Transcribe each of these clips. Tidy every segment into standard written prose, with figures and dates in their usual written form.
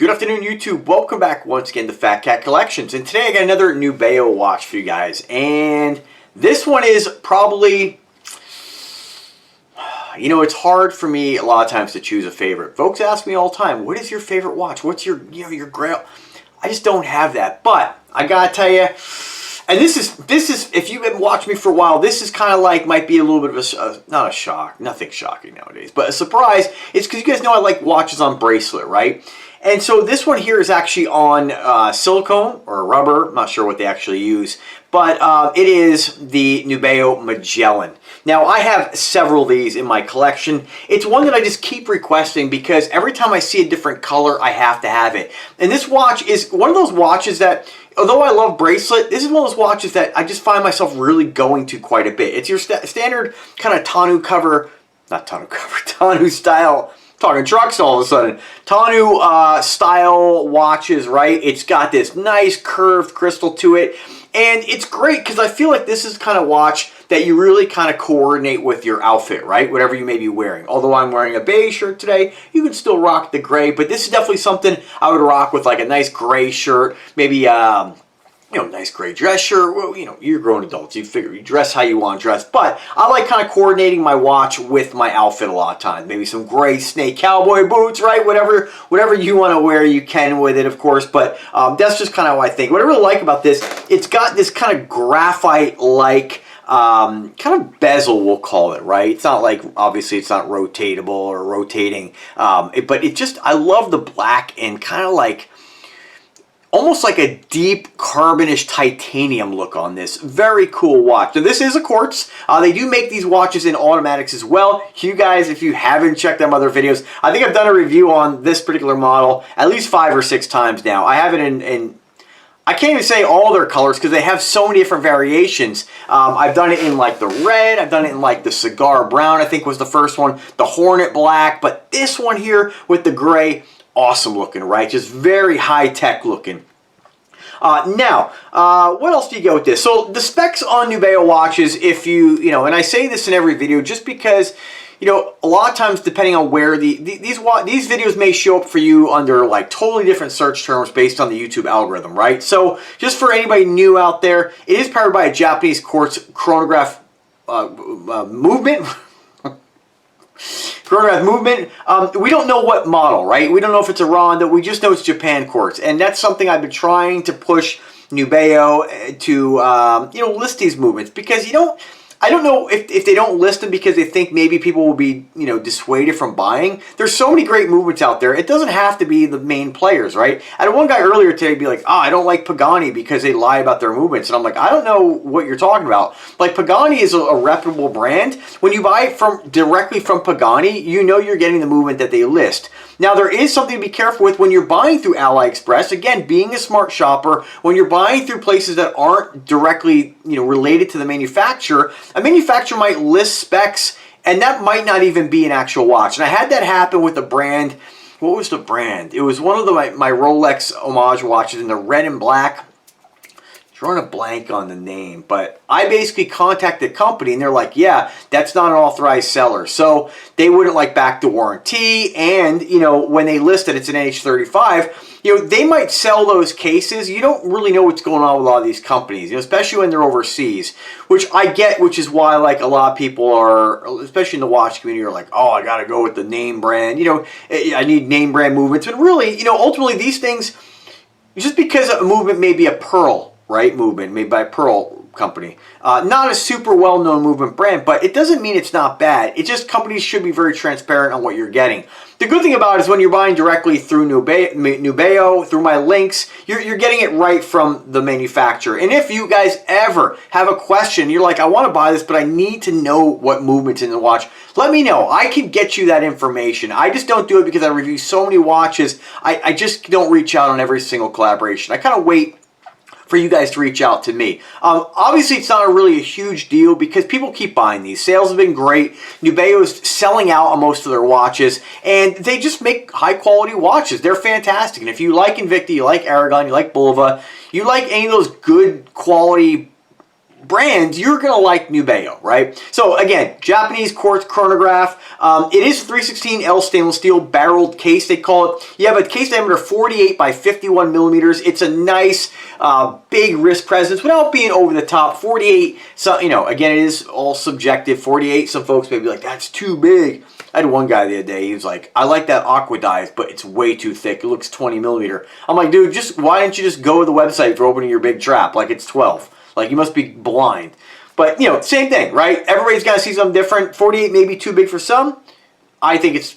Good afternoon, YouTube. Welcome back once again to Fat Cat Collections. And today I got another Nubeo watch for you guys. And this one is probably, it's hard for me a lot of times to choose a favorite. Folks ask me all the time, what is your favorite watch? What's your grail? I just don't have that. But I gotta tell you, and this is, if you've been watching me for a while, this is kind of like, might be a little bit of a, not a shock, nothing shocking nowadays, but a surprise. It's because you guys know I like watches on bracelet, right? And so this one here is actually on silicone or rubber. I'm not sure what they actually use, but it is the Nubeo Magellan. Now I have several of these in my collection. It's one that I just keep requesting because every time I see a different color, I have to have it. And this watch is one of those watches that, although I love bracelet, this is one of those watches that I just find myself really going to quite a bit. It's your standard kind of tonneau-style. Talking trucks all of a sudden. Tonneau style watches, right? It's got this nice curved crystal to it. And it's great because I feel like this is the kind of watch that you really kind of coordinate with your outfit, right? Whatever you may be wearing. Although I'm wearing a beige shirt today, you can still rock the gray. But this is definitely something I would rock with, like a nice gray shirt. Maybe nice gray dress shirt. Well, you're grown adults. You figure you dress how you want to dress. But I like kind of coordinating my watch with my outfit a lot of times. Maybe some gray snake cowboy boots, right? Whatever you want to wear, you can with it, of course. But that's just kind of how I think. What I really like about this, it's got this kind of graphite-like kind of bezel, we'll call it, right? It's not like, obviously it's not rotatable or rotating. But it just, I love the black and kind of like, almost like a deep carbonish titanium look on this. Very cool watch. So this is a quartz. They do make these watches in automatics as well. You guys, if you haven't checked out my other videos, I think I've done a review on this particular model at least 5 or 6 times now. I have it in I can't even say all their colors because they have so many different variations. I've done it in like the red. I've done it in like the cigar brown, I think was the first one. The hornet black. But this one here with the gray, awesome looking, right? Just very high-tech looking. Now, what else do you get with this? So the specs on Nubeo watches, if you and I say this in every video just because, a lot of times depending on where these videos may show up for you under like totally different search terms based on the YouTube algorithm, right? So just for anybody new out there, it is powered by a Japanese quartz chronograph movement. Chronograph movement. We don't know what model, right? We don't know if it's a Ronda. We just know it's Japan quartz, and that's something I've been trying to push Nubeo to list these movements because I don't know if they don't list them because they think maybe people will be, dissuaded from buying. There's so many great movements out there. It doesn't have to be the main players, right? I had one guy earlier today be like, I don't like Pagani because they lie about their movements. And I'm like, I don't know what you're talking about. Like, Pagani is a reputable brand. When you buy it directly from Pagani, you're getting the movement that they list. Now, there is something to be careful with when you're buying through AliExpress. Again, being a smart shopper, when you're buying through places that aren't directly, related to the manufacturer, a manufacturer might list specs, and that might not even be an actual watch. And I had that happen with a brand. What was the brand? It was one of my Rolex homage watches in the red and black. Drawing a blank on the name, but I basically contacted the company and they're like, yeah, that's not an authorized seller. So they wouldn't back the warranty, and when they list it, it's an NH35. They might sell those cases. You don't really know what's going on with a lot of these companies, especially when they're overseas, which I get, which is why a lot of people are, especially in the watch community, are like, oh, I gotta go with the name brand. I need name brand movements, but really, ultimately these things, just because a movement may be a pearl, right, movement made by Pearl Company. Not a super well-known movement brand, but it doesn't mean it's not bad. It just, companies should be very transparent on what you're getting. The good thing about it is when you're buying directly through Nubeo, through my links, you're getting it right from the manufacturer. And if you guys ever have a question, you're like, I want to buy this, but I need to know what movement's in the watch, let me know. I can get you that information. I just don't do it because I review so many watches. I just don't reach out on every single collaboration. I kind of wait for you guys to reach out to me. Obviously, it's not really a huge deal because people keep buying these. Sales have been great. Nubeo's selling out on most of their watches, and they just make high-quality watches. They're fantastic. And if you like Invicta, you like Aragon, you like Bulova, you like any of those good quality brands, you're going to like Nubeo, right? So again, Japanese quartz chronograph. It is 316L stainless steel barreled case, they call it. You have a case diameter 48 by 51 millimeters. It's a nice big wrist presence without being over the top. 48, so, you know, again, it is all subjective. 48, some folks may be like, that's too big. I had one guy the other day, he was like, I like that aqua dyes, but it's way too thick. It looks 20 millimeter. I'm like, dude, why don't you just go to the website for opening your big trap like it's 12? Like, you must be blind. But, you know, same thing, right? Everybody's got to see something different. 48 may be too big for some. I think it's,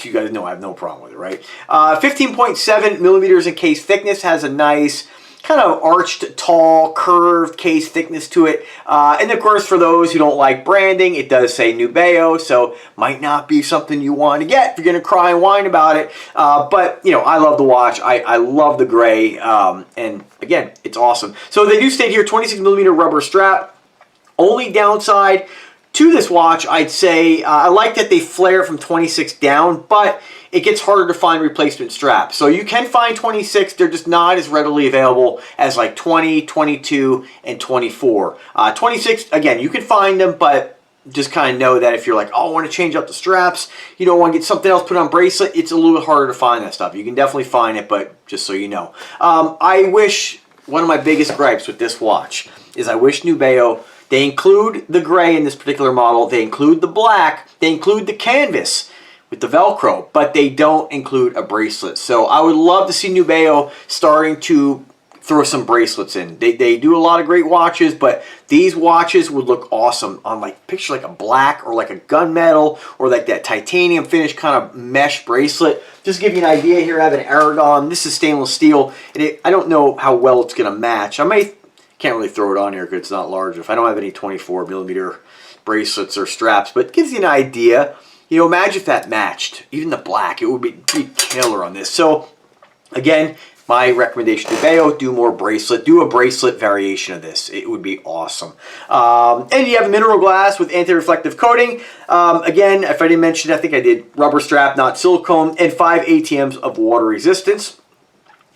you guys know I have no problem with it, right? 15.7 millimeters in case thickness, has a nice kind of arched, tall, curved case thickness to it. And of course, for those who don't like branding, it does say Nubeo, so might not be something you want to get if you're going to cry and whine about it. But, you know, I love the watch. I love the gray. And again, it's awesome. So they do state here 26 millimeter rubber strap. Only downside to this watch, I'd say, I like that they flare from 26 down, but it gets harder to find replacement straps. So you can find 26, they're just not as readily available as like 20, 22, and 24. 26, again, you can find them, but just kind of know that if you're like, oh, I want to change out the straps, you don't want to get something else put on bracelet, it's a little bit harder to find that stuff. You can definitely find it, but just so you know. I wish, one of my biggest gripes with this watch is I wish Nubeo, they include the gray in this particular model, they include the black, they include the canvas with the Velcro, but they don't include a bracelet. So I would love to see Nubeo starting to throw some bracelets in. They do a lot of great watches, but these watches would look awesome on, like, picture like a black or like a gunmetal or like that titanium finish kind of mesh bracelet. Just to give you an idea here, I have an Aragon. This is stainless steel, and I don't know how well it's going to match. Can't really throw it on here because it's not large if I don't have any 24 millimeter bracelets or straps, but it gives you an idea. You know, imagine if that matched. Even the black, it would be killer on this. So, again, my recommendation to Nubeo, do more bracelet. Do a bracelet variation of this. It would be awesome. And you have mineral glass with anti-reflective coating. Again, if I didn't mention it, I think I did. Rubber strap, not silicone, and 5 ATMs of water resistance.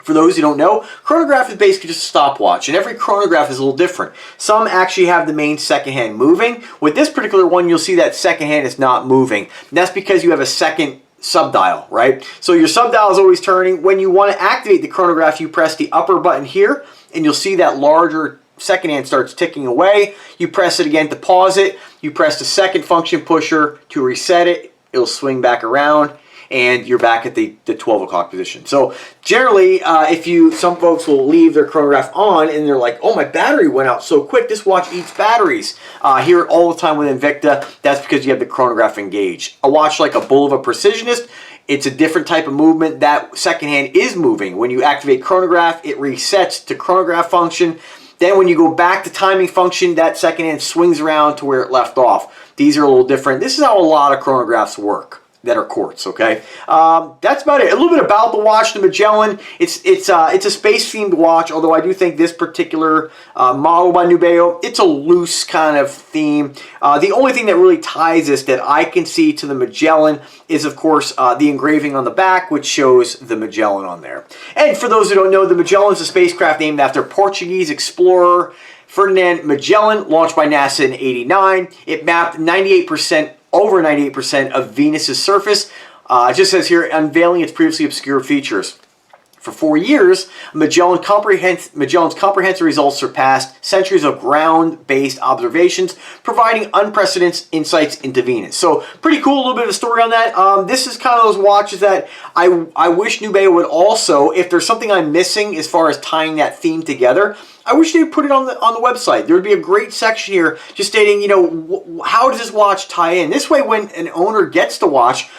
For those who don't know, chronograph is basically just a stopwatch, and every chronograph is a little different. Some actually have the main second hand moving. With this particular one, you'll see that second hand is not moving. And that's because you have a second subdial, right? So your subdial is always turning. When you want to activate the chronograph, you press the upper button here, and you'll see that larger second hand starts ticking away. You press it again to pause it. You press the second function pusher to reset it. It'll swing back around, and you're back at the 12 o'clock position. So generally, some folks will leave their chronograph on and they're like, oh, my battery went out so quick. This watch eats batteries. Hear it all the time with Invicta. That's because you have the chronograph engaged. A watch like a Bulova Precisionist, it's a different type of movement. That second hand is moving. When you activate chronograph, it resets to chronograph function. Then when you go back to timing function, that second hand swings around to where it left off. These are a little different. This is how a lot of chronographs work that are quartz, okay? That's about it. A little bit about the watch, the Magellan. It's a space-themed watch, although I do think this particular model by Nubeo, it's a loose kind of theme. The only thing that really ties this that I can see to the Magellan is, of course, the engraving on the back, which shows the Magellan on there. And for those who don't know, the Magellan is a spacecraft named after Portuguese explorer Ferdinand Magellan, launched by NASA in '89. It mapped over 98% of Venus's surface. It just says here, unveiling its previously obscure features. For 4 years, Magellan's comprehensive results surpassed centuries of ground-based observations, providing unprecedented insights into Venus. So, pretty cool, a little bit of a story on that. This is kind of those watches that I wish Nubeo would also, if there's something I'm missing as far as tying that theme together, I wish they would put it on the website. There would be a great section here just stating, you know, how does this watch tie in? This way, when an owner gets the watch,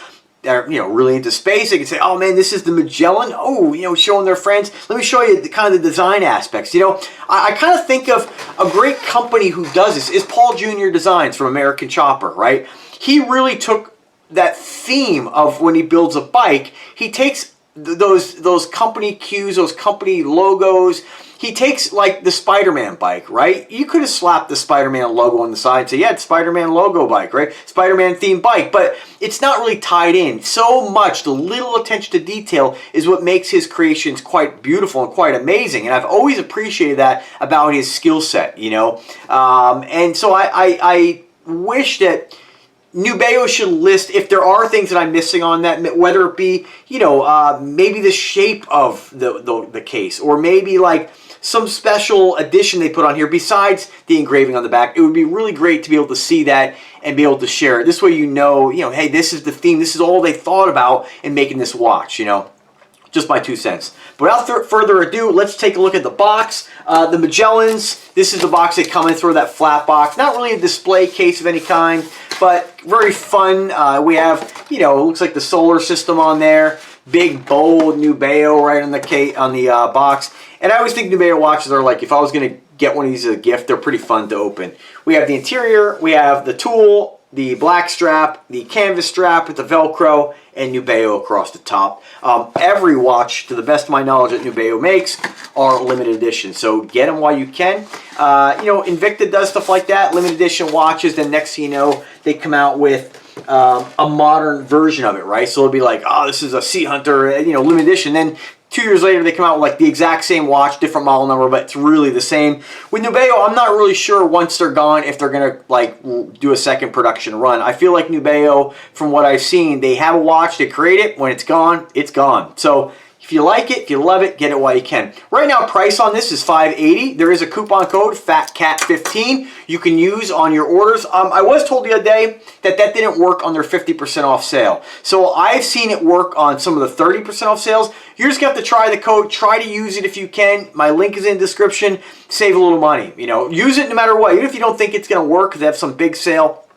they're, you know, really into space, they can say, oh man, this is the Magellan. Oh, you know, showing their friends. Let me show you the kind of the design aspects. You know, I kind of think of a great company who does this is Paul Jr. Designs from American Chopper, right? He really took that theme of when he builds a bike, he takes those company cues, those company logos. he takes like the Spider-Man bike, right? You could have slapped the Spider-Man logo on the side and say, yeah, it's Spider-Man logo bike, right? Spider-Man themed bike, but it's not really tied in. So much, the little attention to detail is what makes his creations quite beautiful and quite amazing. And I've always appreciated that about his skill set, you know? And so I wish that Nubeo should list if there are things that I'm missing on that, whether it be, you know, maybe the shape of the case, or maybe like some special addition they put on here besides the engraving on the back. It would be really great to be able to see that and be able to share it. This way you know, hey, this is the theme, this is all they thought about in making this watch, you know. Just my 2 cents. But without further ado, let's take a look at the box. The Magellans, this is the box they come in through, that flat box. Not really a display case of any kind, but very fun. We have, you know, it looks like the solar system on there. Big, bold Nubeo right on the box. And I always think Nubeo watches are like, if I was going to get one of these as a gift, they're pretty fun to open. We have the interior, we have the tool, the black strap, the canvas strap with the Velcro, and Nubeo across the top. Every watch, to the best of my knowledge, that Nubeo makes are limited edition, so get them while you can. You know, Invicta does stuff like that, limited edition watches, then next thing you know, they come out with a modern version of it, right? So it'll be like, oh, this is a Sea Hunter, you know, limited edition. Then 2 years later, they come out with like the exact same watch, different model number, but it's really the same. With Nubeo, I'm not really sure once they're gone if they're going to like do a second production run. I feel like Nubeo, from what I've seen, they have a watch, they create it, when it's gone, it's gone. So if you like it, if you love it, get it while you can. Right now, price on this is $5.80. There is a coupon code, FATCAT15, you can use on your orders. I was told the other day that that didn't work on their 50% off sale. So I've seen it work on some of the 30% off sales. You're just going to have to try the code. Try to use it if you can. My link is in the description. Save a little money. You know, use it no matter what. Even if you don't think it's going to work, because they have some big sale,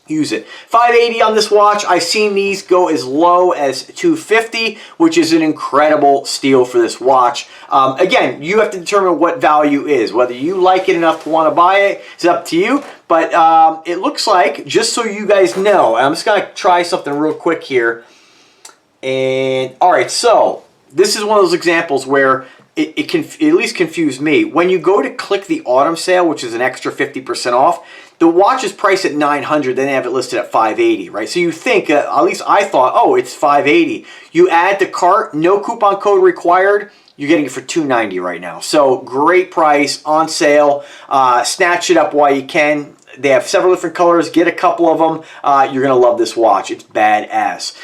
use it. $5.80 on this watch. I've seen these go as low as $2.50, which is an incredible steal for this watch. Again, you have to determine what value is. Whether you like it enough to want to buy it, it's up to you. But it looks like, just so you guys know, I'm just going to try something real quick here. And, all right, so this is one of those examples where it can at least confuse me. When you go to click the autumn sale, which is an extra 50% off, the watch is priced at $900, then they have it listed at $580, right? So you think, at least I thought, oh, it's $580. You add to cart, no coupon code required, you're getting it for $290 right now. So great price, on sale. Snatch it up while you can. They have several different colors. Get a couple of them. You're going to love this watch. It's badass.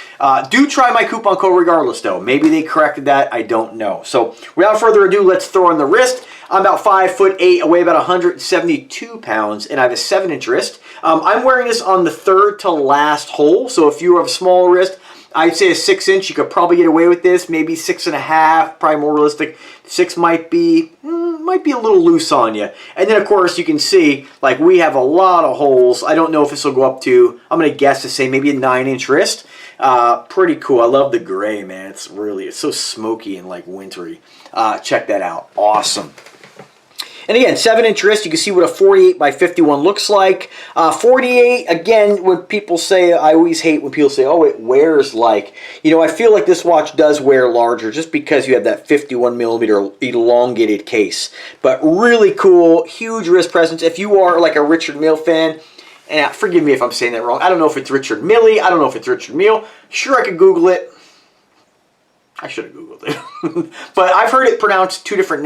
Do try my coupon code regardless, though. Maybe they corrected that. I don't know. So without further ado, let's throw on the wrist. I'm about 5'8", I weigh about 172 pounds, and I have a 7-inch wrist. I'm wearing this on the third to last hole, so if you have a small wrist, I'd say a 6-inch, you could probably get away with this, maybe 6.5, probably more realistic. 6 might be a little loose on you. And then, of course, you can see, like, we have a lot of holes. I don't know if this will go up to, I'm going to guess to say maybe a 9-inch wrist. Pretty cool. I love the gray, man. It's so smoky and, like, wintry. Check that out. Awesome. And again, 7-inch wrist, you can see what a 48 by 51 looks like. 48, again, when people say, I always hate when people say, oh, it wears like, you know, I feel like this watch does wear larger just because you have that 51 millimeter elongated case. But really cool, huge wrist presence. If you are like a Richard Mille fan, and forgive me if I'm saying that wrong, I don't know if it's Richard Mille, I don't know if it's Richard Mille. Sure, I could Google it. I should have Googled it. But I've heard it pronounced two different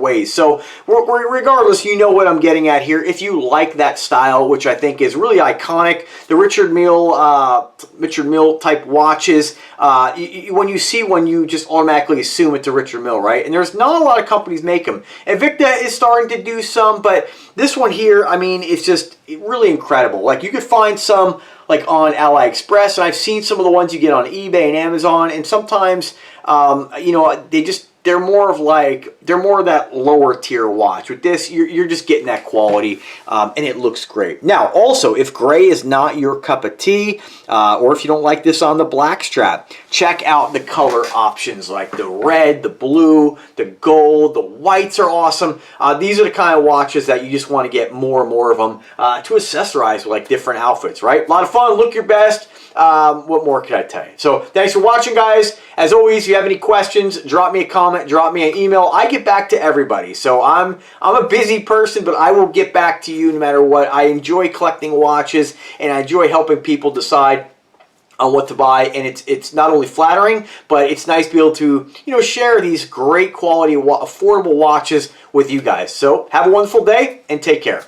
ways. So regardless, you know what I'm getting at here. If you like that style, which I think is really iconic, the Richard Mille type watches, when you see one, you just automatically assume it's a Richard Mille, right? And there's not a lot of companies make them. Invicta is starting to do some, but this one here, I mean, it's just really incredible. Like, you could find some like on AliExpress, and I've seen some of the ones you get on eBay and Amazon, and sometimes, you know, they're more of that lower tier watch. With this, you're just getting that quality, and it looks great. Now, also, if gray is not your cup of tea, or if you don't like this on the black strap, check out the color options like the red, the blue, the gold, the whites are awesome. These are the kind of watches that you just want to get more and more of them to accessorize with like different outfits, right? A lot of fun, look your best. What more can I tell you? So thanks for watching, guys. As always, if you have any questions, drop me a comment comment, drop me an email. I get back to everybody. So I'm a busy person, but I will get back to you no matter what. I enjoy collecting watches, and I enjoy helping people decide on what to buy, and it's not only flattering, but it's nice to be able to, you know, share these great quality, affordable watches with you guys. So have a wonderful day and take care.